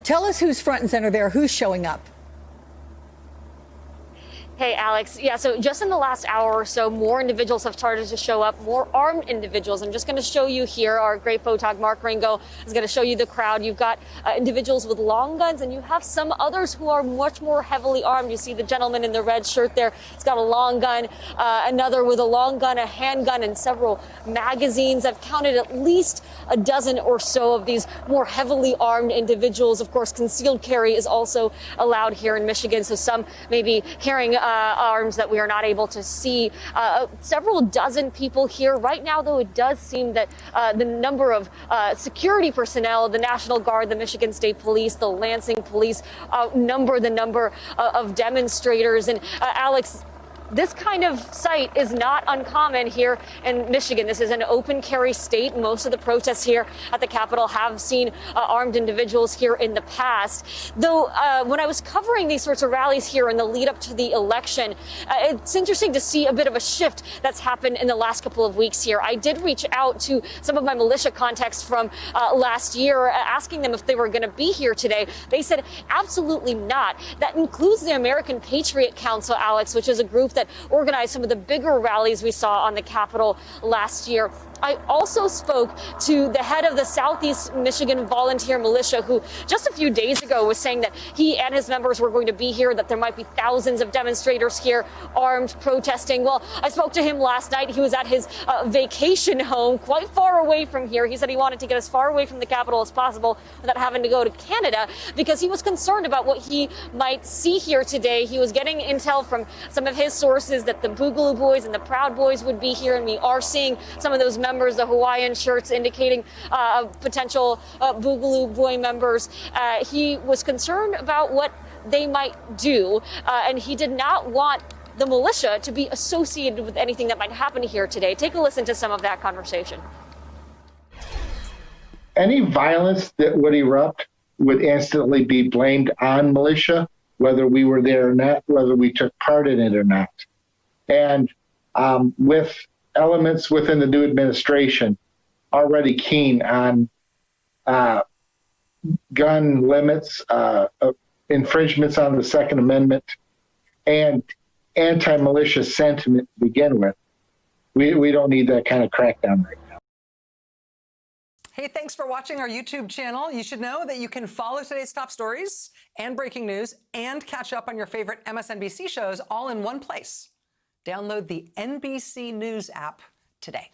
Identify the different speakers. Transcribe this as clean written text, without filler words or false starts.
Speaker 1: Tell us who's front and center there, who's showing up.
Speaker 2: Hey, Alex. Yeah, so just in the last hour or so, more individuals have started to show up, more armed individuals. I'm just going to show you here. Our great photog, Mark Ringo, is going to show you the crowd. You've got individuals with long guns, and you have some others who are much more heavily armed. You see the gentleman in the red shirt there. He's got a long gun, another with a long gun, a handgun, and several magazines. I've counted at least a dozen or so of these more heavily armed individuals. Of course, concealed carry is also allowed here in Michigan, so some may be carrying arms that we are not able to see. Several dozen people here right now, though it does seem that the number of security personnel, the National Guard, the Michigan State Police, the Lansing Police outnumber the number of demonstrators. And Alex, this kind of sight is not uncommon here in Michigan. This is an open carry state. Most of the protests here at the Capitol have seen armed individuals here in the past. Though when I was covering these sorts of rallies here in the lead up to the election, it's interesting to see a bit of a shift that's happened in the last couple of weeks here. I did reach out to some of my militia contacts from last year, asking them if they were going to be here today. They said absolutely not. That includes the American Patriot Council, Alex, which is a group that organized some of the bigger rallies we saw on the Capitol last year. I also spoke to the head of the Southeast Michigan Volunteer Militia, who just a few days ago was saying that he and his members were going to be here, that there might be thousands of demonstrators here armed, protesting. Well, I spoke to him last night. He was at his vacation home quite far away from here. He said he wanted to get as far away from the Capitol as possible without having to go to Canada because he was concerned about what he might see here today. He was getting intel from some of his sources that the Boogaloo Boys and the Proud Boys would be here, and we are seeing some of those members, the Hawaiian shirts indicating potential Boogaloo Boy members. He was concerned about what they might do, and he did not want the militia to be associated with anything that might happen here today. Take a listen to some of that conversation.
Speaker 3: Any violence that would erupt would instantly be blamed on militia, whether we were there or not, whether we took part in it or not. And with elements within the new administration already keen on gun limits, infringements on the Second Amendment, and anti-militia sentiment to begin with, we don't need that kind of crackdown right now.
Speaker 4: Hey, thanks for watching our YouTube channel. You should know that you can follow today's top stories and breaking news and catch up on your favorite MSNBC shows all in one place. Download the NBC News app today.